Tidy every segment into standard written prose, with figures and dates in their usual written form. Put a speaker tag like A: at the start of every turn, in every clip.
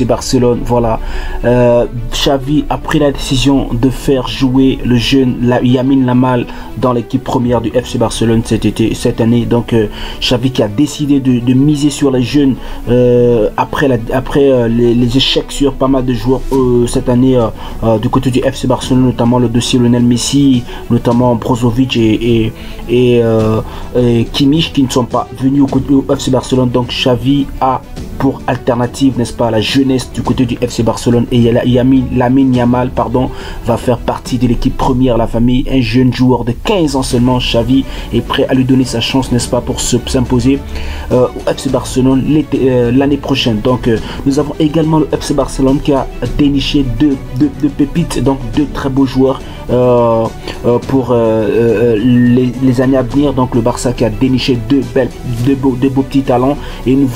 A: Barcelone. Voilà, Xavi a pris la décision de faire jouer le jeune Lamine Yamal dans l'équipe première du FC Barcelone cette année. Donc Xavi qui a décidé de miser sur les jeunes après les échecs sur pas mal de joueurs cette année du côté du FC Barcelone, notamment le dossier Lionel Messi, notamment Brozovic et Kimmich qui ne sont pas venus au FC Barcelone. Donc Xavi a pour alternative, n'est-ce pas, la jeunesse du côté du FC Barcelone, et Lamine Yamal, pardon, va faire partie de l'équipe première, la famille, un jeune joueur de 15 ans seulement. Xavi est prêt à lui donner sa chance, n'est-ce pas, pour s'imposer au FC Barcelone l'année prochaine. Donc nous avons également le FC Barcelone qui a déniché deux pépites, donc deux très beaux joueurs pour les années à venir. Donc le Barça qui a déniché deux beaux petits talents, et nous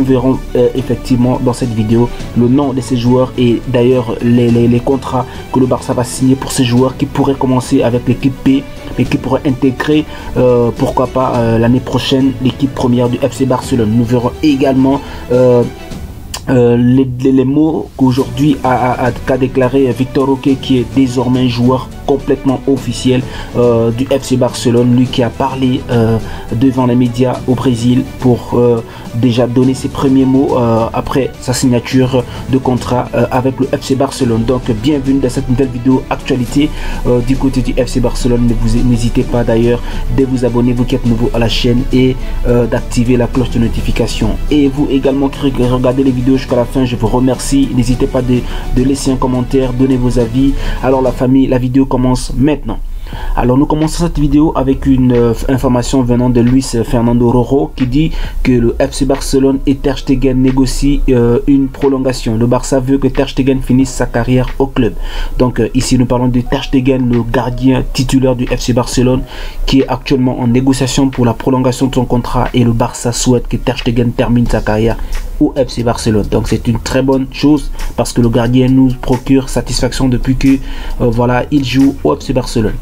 A: verrons effectivement dans cette vidéo le nom de ces joueurs et d'ailleurs les contrats que le Barça va signer pour ces joueurs qui pourraient commencer avec l'équipe B mais qui pourraient intégrer pourquoi pas l'année prochaine l'équipe première du FC Barcelone. Nous verrons également les mots qu'aujourd'hui qu'a déclaré Victor Roque, qui est désormais un joueur complètement officiel du FC Barcelone, lui qui a parlé devant les médias au Brésil pour déjà donner ses premiers mots après sa signature de contrat avec le FC Barcelone. Donc bienvenue dans cette nouvelle vidéo actualité du côté du FC Barcelone. N'hésitez pas d'ailleurs de vous abonner, vous qui êtes nouveau à la chaîne, et d'activer la cloche de notification. Et vous également qui regardez les vidéos jusqu'à la fin, je vous remercie. N'hésitez pas de laisser un commentaire, donner vos avis. Alors la famille, la vidéo commence maintenant. Alors nous commençons cette vidéo avec une information venant de Luis Fernando Rojo qui dit que le FC Barcelone et Ter Stegen négocient une prolongation. Le Barça veut que Ter Stegen finisse sa carrière au club. Donc ici nous parlons de Ter Stegen, le gardien titulaire du FC Barcelone, qui est actuellement en négociation pour la prolongation de son contrat, et le Barça souhaite que Ter Stegen termine sa carrière au FC Barcelone. Donc c'est une très bonne chose parce que le gardien nous procure satisfaction depuis que voilà, il joue au FC Barcelone.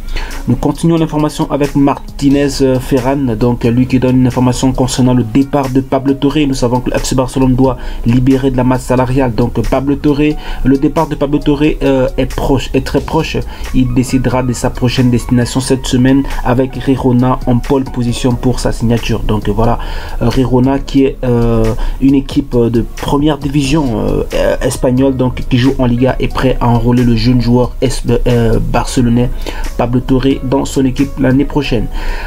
A: Nous continuons l'information avec Martinez Ferran, donc lui qui donne une information concernant le départ de Pablo Torre. Nous savons que le FC Barcelone doit libérer de la masse salariale. Donc Pablo Torre, le départ de Pablo Torre est très proche. Il décidera de sa prochaine destination cette semaine avec Girona en pole position pour sa signature. Donc voilà, Girona qui est une équipe de première division espagnole, donc qui joue en Liga, est prêt à enrôler le jeune joueur barcelonais Pablo Torre dans son équipe l'année prochaine.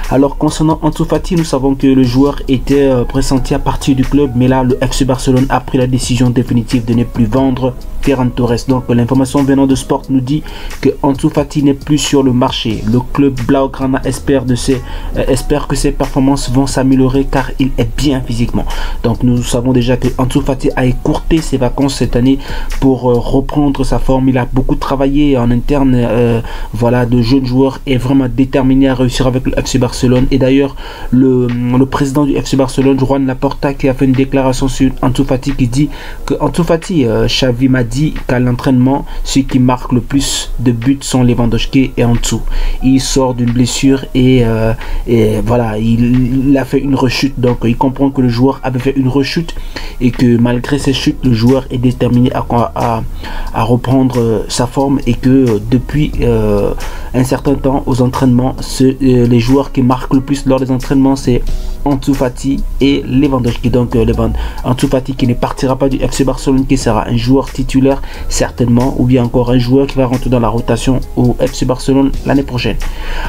A: Alors concernant Ansu Fati, nous savons que le joueur était pressenti à partir du club, mais là le FC Barcelone a pris la décision définitive de ne plus vendre Ferran Torres. Donc l'information venant de Sport nous dit que Ansu Fati n'est plus sur le marché. Le club Blaugrana espère que ses performances vont s'améliorer car il est bien physiquement. Donc nous savons déjà que Ansu Fati a écourté ses vacances cette année pour reprendre sa forme. Il a beaucoup travaillé en interne. Voilà, de jeunes joueurs, est vraiment déterminé à réussir avec le FC Barcelone. Et d'ailleurs le président du FC Barcelone, Joan Laporta, qui a fait une déclaration sur Ansu Fati, qui dit que Ansu Fati, Xavi m'a dit qu'à l'entraînement, ceux qui marquent le plus de buts sont Lewandowski et Ansu. Il sort d'une blessure et voilà, il a fait une rechute. Donc il comprend que le joueur avait fait une rechute et que malgré ces chutes, le joueur est déterminé à reprendre sa forme, et que depuis un certain temps aux entraînements, les joueurs qui marquent le plus lors des entraînements, c'est Ansu Fati et Lewandowski. Donc Ansu Fati qui ne partira pas du FC Barcelone, qui sera un joueur titulaire certainement, ou bien encore un joueur qui va rentrer dans la rotation au FC Barcelone l'année prochaine.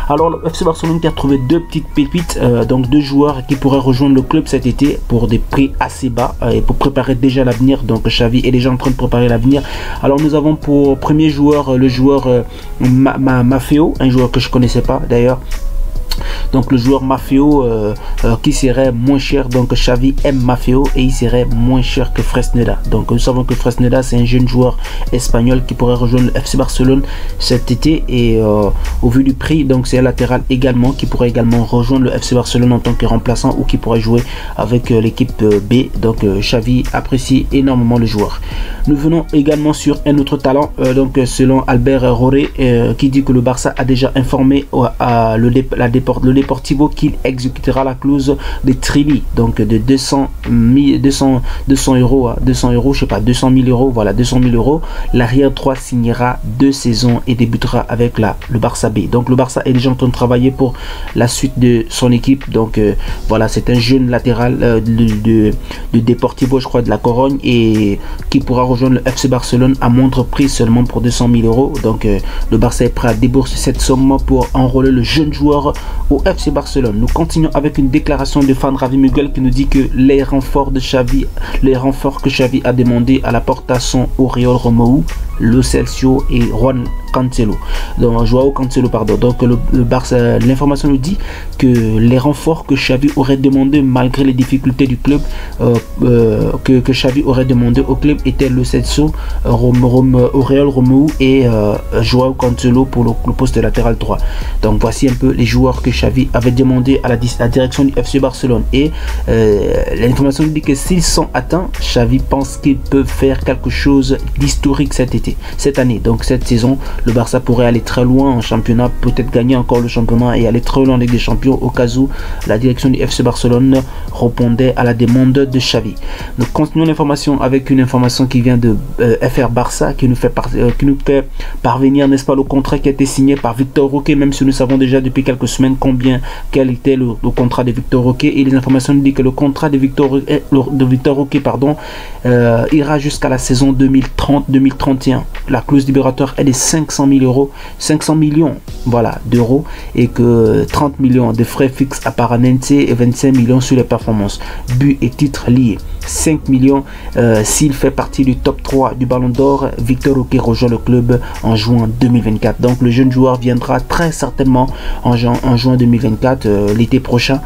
A: Alors le FC Barcelone qui a trouvé deux petites pépites, donc deux joueurs qui pourraient rejoindre le club cet été pour des prix assez bas et pour préparer déjà l'avenir. Donc Xavi est déjà en train de préparer l'avenir. Alors nous avons pour premier joueur le joueur Maffeo, un joueur que je connaissais pas d'ailleurs. Donc le joueur Maffeo qui serait moins cher. Donc Xavi aime Maffeo et il serait moins cher que Fresneda. Donc nous savons que Fresneda, c'est un jeune joueur espagnol qui pourrait rejoindre le FC Barcelone cet été, et au vu du prix. Donc c'est un latéral également qui pourrait également rejoindre le FC Barcelone en tant que remplaçant ou qui pourrait jouer avec l'équipe B. Donc Xavi apprécie énormément le joueur. Nous venons également sur un autre talent, donc selon Albert Roré, qui dit que le Barça a déjà informé le Deportivo qu'il exécutera la clause de Trini, donc de 200 euros, je sais pas, 200 000 euros, voilà, 200 000 euros. L'arrière droit signera 2 saisons et débutera avec le Barça B. Donc le Barça est déjà en train de travailler pour la suite de son équipe. Donc voilà, c'est un jeune latéral de Deportivo, je crois, de la Corogne, et qui pourra rejoindre le FC Barcelone à moindre prix, seulement pour 200 000 euros. Donc le Barça est prêt à débourser cette somme pour enrôler le jeune joueur au FC Barcelone. Nous continuons avec une déclaration de fan Ravi Miguel qui nous dit que les renforts que Xavi a demandé à la Porta sont Oriol Romeu, Lo Celso et Juan Cancelo. Donc Joao Cancelo, pardon. Donc le Barça, l'information nous dit que les renforts que Xavi aurait demandé malgré les difficultés du club, que Xavi aurait demandé au club étaient Lo Celso, Oriol Romeu et Joao Cancelo pour le poste de latéral droit. Donc voici un peu les joueurs que Xavi avait demandé à la direction du FC Barcelone, et l'information nous dit que s'ils sont atteints, Xavi pense qu'ils peuvent faire quelque chose d'historique cette année. Donc cette saison, le Barça pourrait aller très loin en championnat, peut-être gagner encore le championnat et aller très loin en Ligue des Champions au cas où la direction du FC Barcelone répondait à la demande de Xavi. Nous continuons l'information avec une information qui vient de FR Barça, qui nous fait parvenir, n'est-ce pas, le contrat qui a été signé par Victor Roque, même si nous savons déjà depuis quelques semaines quel était le contrat de Victor Roque, et les informations nous disent que le contrat de Victor Roque ira jusqu'à la saison 2030-2031. La clause libératoire est de 500 millions, voilà, d'euros, et que 30 millions de frais fixes à Paranense et 25 millions sur les performances, buts et titres liés. 5 millions s'il fait partie du top 3 du Ballon d'Or. Victor Roque rejoint le club en juin 2024. Donc le jeune joueur viendra très certainement en juin 2024, l'été prochain,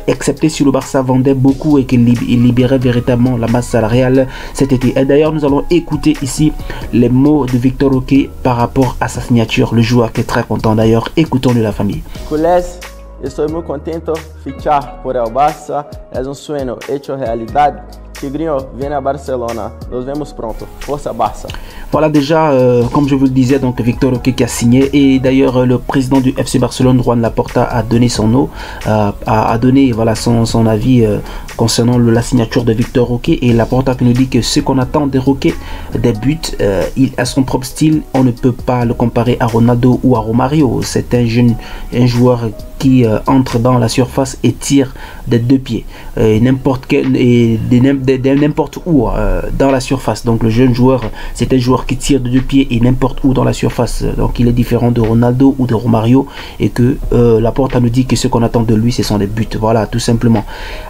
A: excepté si le Barça vendait beaucoup et qu'il libérait véritablement la masse salariale cet été. Et d'ailleurs, nous allons écouter ici les mots de Victor Roque par rapport à sa signature. Le joueur qui est très content d'ailleurs. Écoutons-le, la famille.
B: Estou muito contento fichar por el Barça. Es un sueño hecho realidad. Tigrinho, viens à Barcelona. Nos vemos pronto. Força Barça.
A: Voilà déjà, comme je vous le disais, donc Victor Roque qui a signé, et d'ailleurs le président du FC Barcelone, Juan Laporta, a donné son mot, a donné voilà son avis concernant la signature de Victor Roque, et Laporta qui nous dit que ce qu'on attend de Roque, des buts, il a son propre style, on ne peut pas le comparer à Ronaldo ou à Romario. C'est un joueur qui entre dans la surface et tire des 2 pieds, n'importe où dans la surface. Donc le jeune joueur, c'est un joueur qui tire de 2 pieds et n'importe où dans la surface. Donc il est différent de Ronaldo ou de Romario, et que Laporta nous dit que ce qu'on attend de lui, ce sont des buts. Voilà, tout simplement.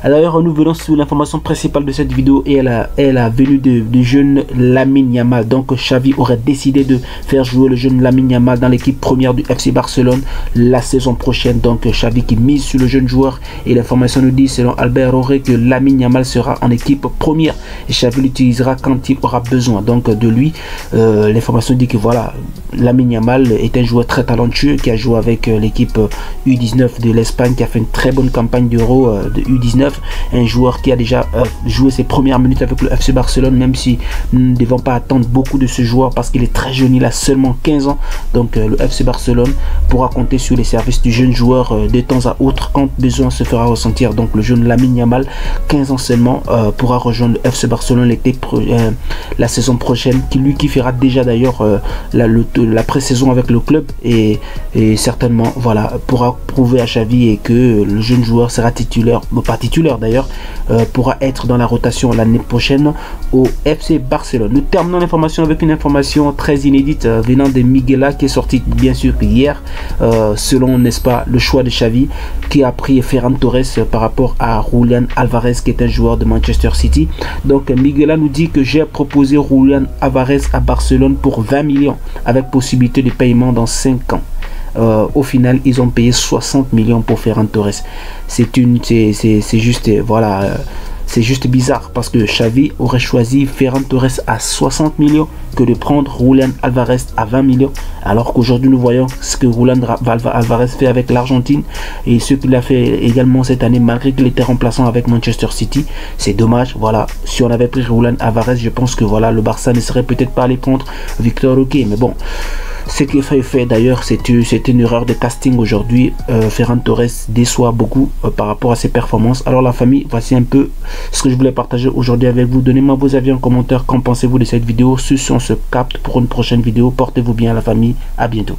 A: Alors nous venons sur l'information principale de cette vidéo, et la venue du jeune Lamine Yamal. Donc Xavi aurait décidé de faire jouer le jeune Lamine Yamal dans l'équipe première du FC Barcelone la saison prochaine. Donc Xavi qui mise sur le jeune joueur, et l'information nous dit, selon Albert Roré, que Lamine Yamal sera en équipe première et Xavi l'utilisera quand il aura besoin donc de lui. L'information dit que voilà, Lamine Yamal est un joueur très talentueux qui a joué avec l'équipe U19 de l'Espagne, qui a fait une très bonne campagne d'Euro de U19, un joueur qui a déjà joué ses premières minutes avec le FC Barcelone, même si nous ne devons pas attendre beaucoup de ce joueur parce qu'il est très jeune, il a seulement 15 ans. Donc le FC Barcelone pourra compter sur les services du jeune joueur de temps à autre quand besoin se fera ressentir. Donc le jeune Lamine Yamal, 15 ans seulement, pourra rejoindre le FC Barcelone la saison prochaine, qui fera déjà d'ailleurs la pré-saison avec le club, et certainement voilà, pourra prouver à Xavi et que le jeune joueur sera titulaire, pas titulaire d'ailleurs, pourra être dans la rotation l'année prochaine au FC Barcelone. Nous terminons l'information avec une information très inédite venant de Miguela, qui est sortie bien sûr hier, selon, n'est-ce pas, le choix de Xavi, qui a pris Ferran Torres par rapport à Julián Álvarez, qui est un joueur de Manchester City. Donc Miguela nous dit que j'ai proposé Julián Álvarez à Barcelone pour 20 millions avec possibilité de paiement dans 5 ans. Au final, ils ont payé 60 millions pour Ferran Torres. C'est juste, voilà, c'est juste bizarre, parce que Xavi aurait choisi Ferran Torres à 60 millions que de prendre Julián Alvarez à 20 millions, alors qu'aujourd'hui nous voyons ce que Julián Alvarez fait avec l'Argentine et ce qu'il a fait également cette année malgré qu'il était remplaçant avec Manchester City. C'est dommage, voilà. Si on avait pris Julián Alvarez, je pense que voilà, le Barça ne serait peut-être pas allé prendre Victor Roque, mais bon. Ce qui est fait d'ailleurs, c'est une erreur de casting aujourd'hui. Ferran Torres déçoit beaucoup par rapport à ses performances. Alors la famille, voici un peu ce que je voulais partager aujourd'hui avec vous. Donnez-moi vos avis en commentaire. Qu'en pensez-vous de cette vidéo? On se capte pour une prochaine vidéo. Portez-vous bien la famille. À bientôt.